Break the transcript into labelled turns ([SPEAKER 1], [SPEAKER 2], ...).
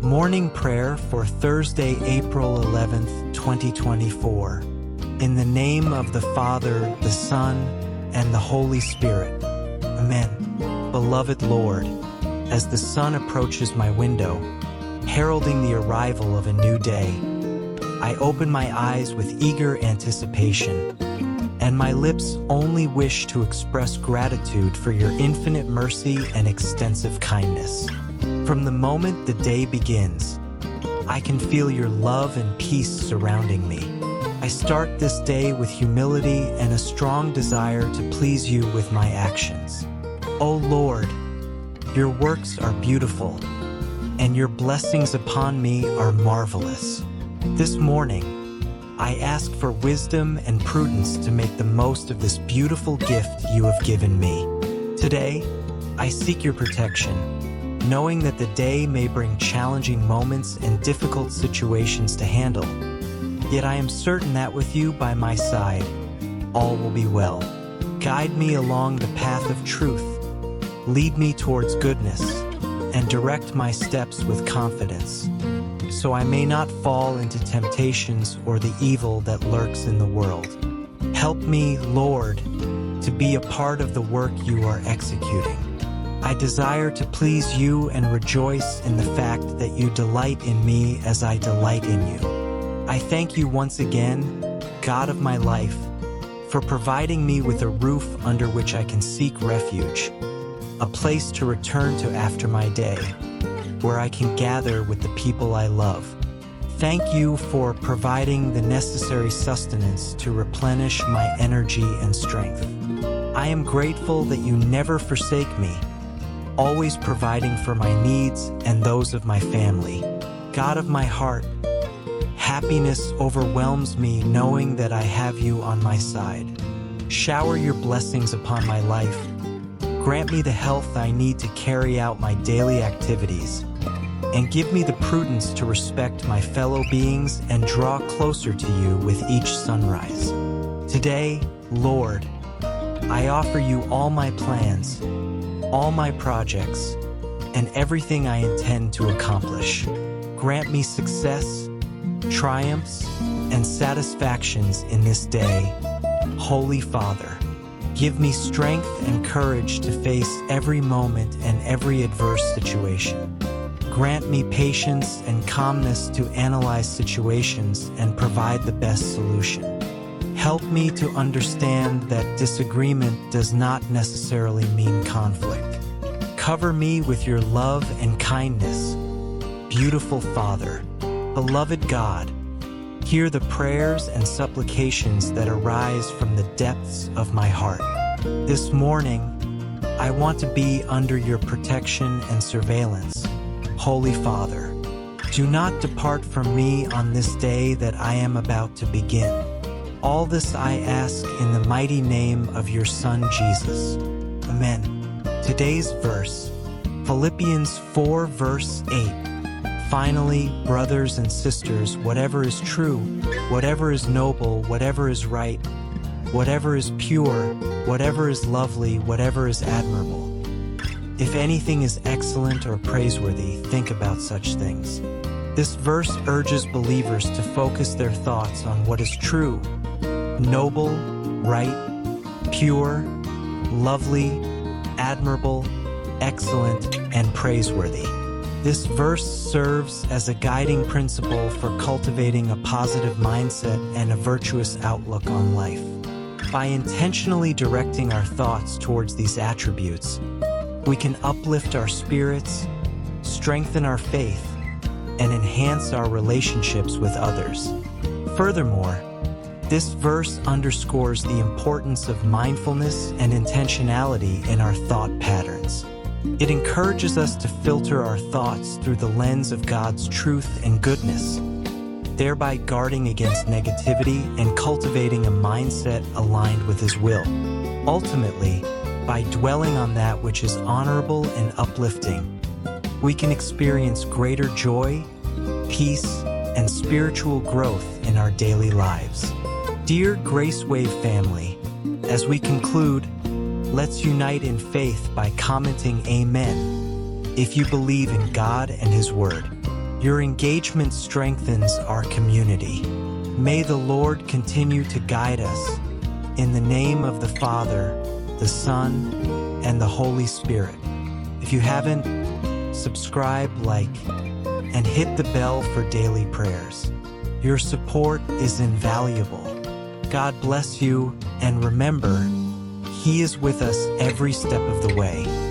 [SPEAKER 1] Morning Prayer for Thursday, April 11th, 2024. In the name of the Father, the Son, and the Holy Spirit. Amen. Beloved Lord, as the sun approaches my window, heralding the arrival of a new day, I open my eyes with eager anticipation, and my lips only wish to express gratitude for your infinite mercy and extensive kindness. From the moment the day begins, I can feel your love and peace surrounding me. I start this day with humility and a strong desire to please you with my actions. O Lord, your works are beautiful, and your blessings upon me are marvelous. This morning, I ask for wisdom and prudence to make the most of this beautiful gift you have given me. Today, I seek your protection, knowing that the day may bring challenging moments and difficult situations to handle. Yet I am certain that with you by my side, all will be well. Guide me along the path of truth, lead me towards goodness, and direct my steps with confidence, so I may not fall into temptations or the evil that lurks in the world. Help me, Lord, to be a part of the work you are executing. I desire to please you and rejoice in the fact that you delight in me as I delight in you. I thank you once again, God of my life, for providing me with a roof under which I can seek refuge, a place to return to after my day, where I can gather with the people I love. Thank you for providing the necessary sustenance to replenish my energy and strength. I am grateful that you never forsake me, always providing for my needs and those of my family. God of my heart, happiness overwhelms me knowing that I have you on my side. Shower your blessings upon my life. Grant me the health I need to carry out my daily activities, and give me the prudence to respect my fellow beings and draw closer to you with each sunrise. Today, Lord, I offer you all my plans, all my projects, and everything I intend to accomplish. Grant me success, triumphs, and satisfactions in this day. Holy Father, give me strength and courage to face every moment and every adverse situation. Grant me patience and calmness to analyze situations and provide the best solution. Help me to understand that disagreement does not necessarily mean conflict. Cover me with your love and kindness. Beautiful Father, beloved God, hear the prayers and supplications that arise from the depths of my heart. This morning, I want to be under your protection and surveillance. Holy Father, do not depart from me on this day that I am about to begin. All this I ask in the mighty name of your Son, Jesus. Amen. Today's verse, Philippians 4, verse 8. Finally, brothers and sisters, whatever is true, whatever is noble, whatever is right, whatever is pure, whatever is lovely, whatever is admirable, if anything is excellent or praiseworthy, think about such things. This verse urges believers to focus their thoughts on what is true, noble, right, pure, lovely, admirable, excellent, and praiseworthy. This verse serves as a guiding principle for cultivating a positive mindset and a virtuous outlook on life. By intentionally directing our thoughts towards these attributes, we can uplift our spirits, strengthen our faith, and enhance our relationships with others. Furthermore, this verse underscores the importance of mindfulness and intentionality in our thought patterns. It encourages us to filter our thoughts through the lens of God's truth and goodness, thereby guarding against negativity and cultivating a mindset aligned with His will. Ultimately, by dwelling on that which is honorable and uplifting, we can experience greater joy, peace, and spiritual growth in our daily lives. Dear Grace Wave family, as we conclude, let's unite in faith by commenting Amen if you believe in God and His Word. Your engagement strengthens our community. May the Lord continue to guide us. In the name of the Father, the Son, and the Holy Spirit. If you haven't, subscribe, like, and hit the bell for daily prayers. Your support is invaluable. God bless you, and remember, He is with us every step of the way.